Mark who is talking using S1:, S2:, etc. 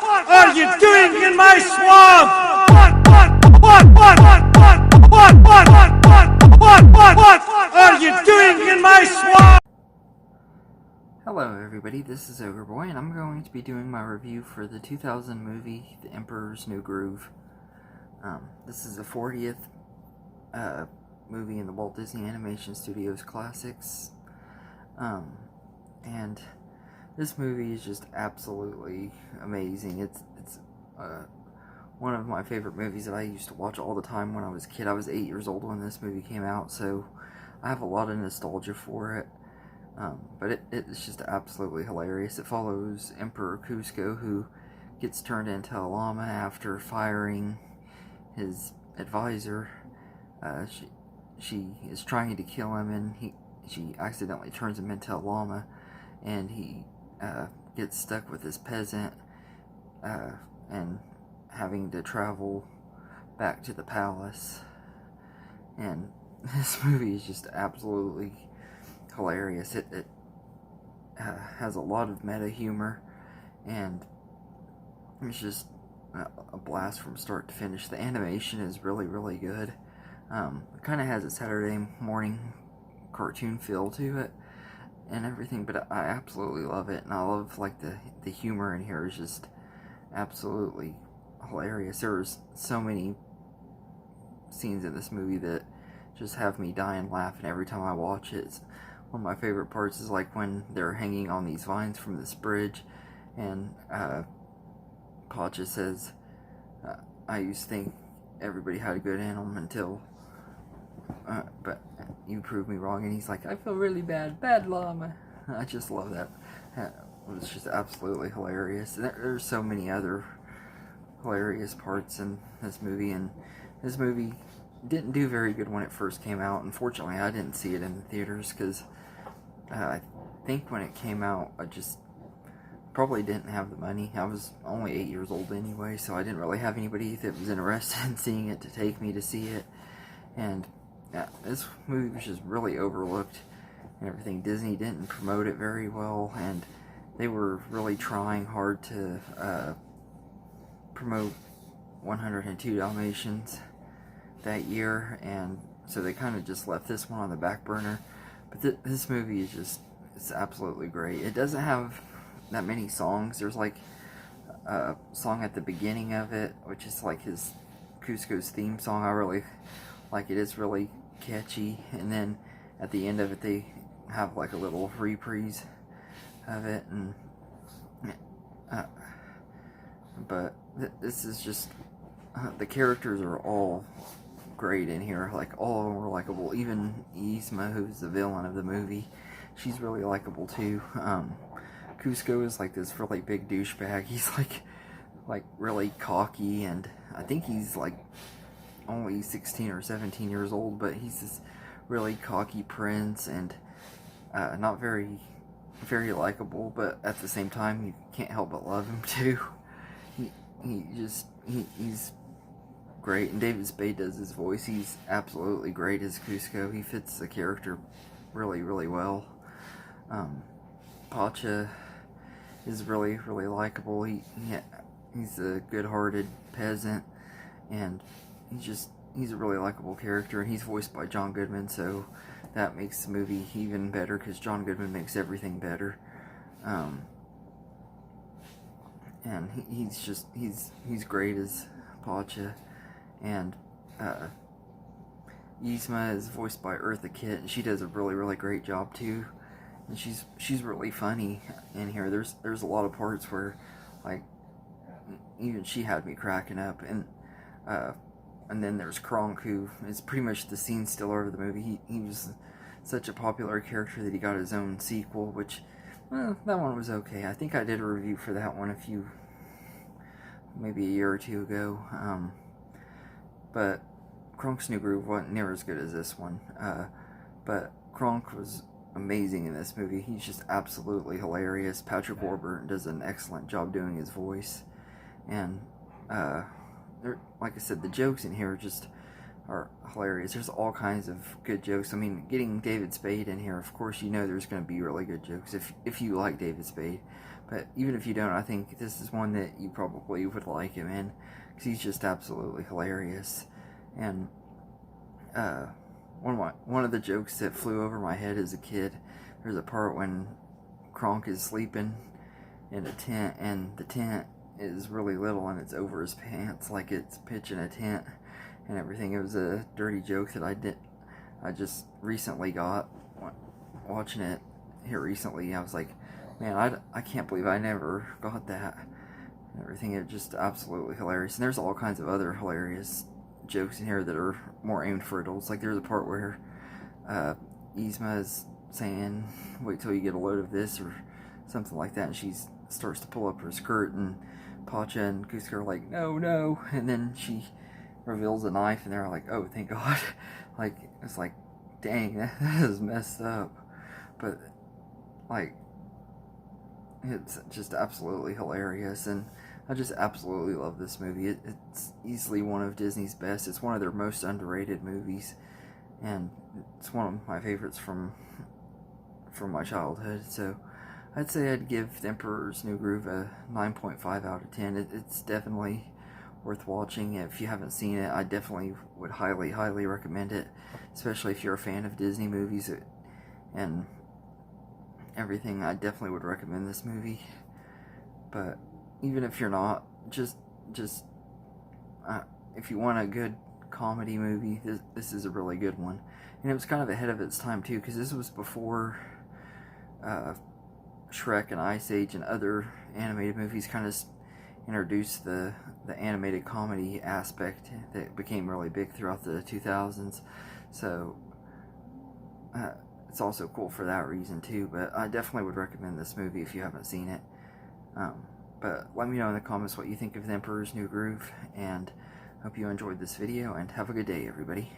S1: are you doing in my swamp? What are you doing in my swamp?
S2: Hello everybody, this is Ogre Boy, and I'm going to be doing my review for the 2000 movie, The Emperor's New Groove. This is the 40th movie in the Walt Disney Animation Studios classics, and this movie is just absolutely amazing. It's one of my favorite movies that I used to watch all the time when I was a kid. I was 8 years old when this movie came out, so I have a lot of nostalgia for it. But it's just absolutely hilarious. It follows Emperor Kuzco, who gets turned into a llama after firing his advisor. She is trying to kill him, and she accidentally turns him into a llama, and he gets stuck with this peasant, and having to travel back to the palace. And this movie is just absolutely hilarious. It has a lot of meta humor, and it's just a blast from start to finish. The animation is really, really good. It kind of has a Saturday morning cartoon feel to it and everything, but I absolutely love it, and I love like the humor in here is just absolutely hilarious. There's so many scenes in this movie that just have me dying laughing every time I watch it. One of my favorite parts is like when they're hanging on these vines from this bridge, and Pacha says, I used to think everybody had a good animal until, but you proved me wrong. And he's like, I feel really bad llama. I just love that. It's just absolutely hilarious. And there's so many other hilarious parts in this movie, and this movie didn't do very good when it first came out. Unfortunately, I didn't see it in the theaters because I think when it came out, I just probably didn't have the money. I was only 8 years old anyway, so I didn't really have anybody that was interested in seeing it to take me to see it. And this movie was just really overlooked and everything. Disney didn't promote it very well, and they were really trying hard to promote 102 Dalmatians that year, and so they kind of just left this one on the back burner. But this movie is just, it's absolutely great. It doesn't have that many songs. There's like a song at the beginning of it, which is like his Kuzco's theme song. I really like it. It's really catchy. And then at the end of it, they have like a little reprise of it. And but this is just the characters are all great in here. Like, all of them are likable. Even Yzma, who's the villain of the movie, she's really likable too. Kuzco is like this really big douchebag. He's like really cocky, and I think he's like only 16 or 17 years old, but he's this really cocky prince, and not very likable, but at the same time you can't help but love him too. He's great, and David Spade does his voice. He's absolutely great as Kuzco. He fits the character really, really well. Pacha is really, really likable. He's a good-hearted peasant, and he's a really likable character, and he's voiced by John Goodman, so that makes the movie even better, because John Goodman makes everything better. And he's great as Pacha. And Yzma is voiced by Eartha Kitt, and she does a really, really great job too. And she's really funny in here. There's a lot of parts where, like, even she had me cracking up. And then there's Kronk, who is pretty much the scene stealer of the movie. He was such a popular character that he got his own sequel, which, well, that one was okay. I think I did a review for that one maybe a year or two ago. But Kronk's New Groove wasn't near as good as this one. But Kronk was amazing in this movie. He's just absolutely hilarious. Patrick Warburton does an excellent job doing his voice. And, like I said, the jokes in here are hilarious. There's all kinds of good jokes. I mean, getting David Spade in here, of course, you know there's going to be really good jokes if you like David Spade. But even if you don't, I think this is one that you probably would like him in, because he's just absolutely hilarious. And one of the jokes that flew over my head as a kid, there's a part when Kronk is sleeping in a tent, and the tent is really little and it's over his pants, like it's pitching a tent and everything. It was a dirty joke that I just recently got watching it here recently. I was like, man, I can't believe I never got that and everything. It's just absolutely hilarious. And there's all kinds of other hilarious jokes in here that are more aimed for adults. Like there's a part where Yzma is saying, wait till you get a load of this, or something like that, and she starts to pull up her skirt, and Pacha and Kuzco are like, no, and then she reveals a knife, and they're like, oh, thank God. Like, it's like, dang, that is messed up. But, like, it's just absolutely hilarious, and I just absolutely love this movie. It's easily one of Disney's best. It's one of their most underrated movies, and it's one of my favorites from my childhood. So I'd say I'd give The Emperor's New Groove a 9.5 out of 10. It's definitely worth watching. If you haven't seen it, I definitely would highly recommend it, especially if you're a fan of Disney movies and everything. I definitely would recommend this movie. But even if you're not, just if you want a good comedy movie, this is a really good one. And it was kind of ahead of its time too, because this was before Shrek and Ice Age and other animated movies kind of introduced the animated comedy aspect that became really big throughout the 2000s. So it's also cool for that reason too. But I definitely would recommend this movie if you haven't seen it. But let me know in the comments what you think of The Emperor's New Groove, and hope you enjoyed this video, and have a good day, everybody.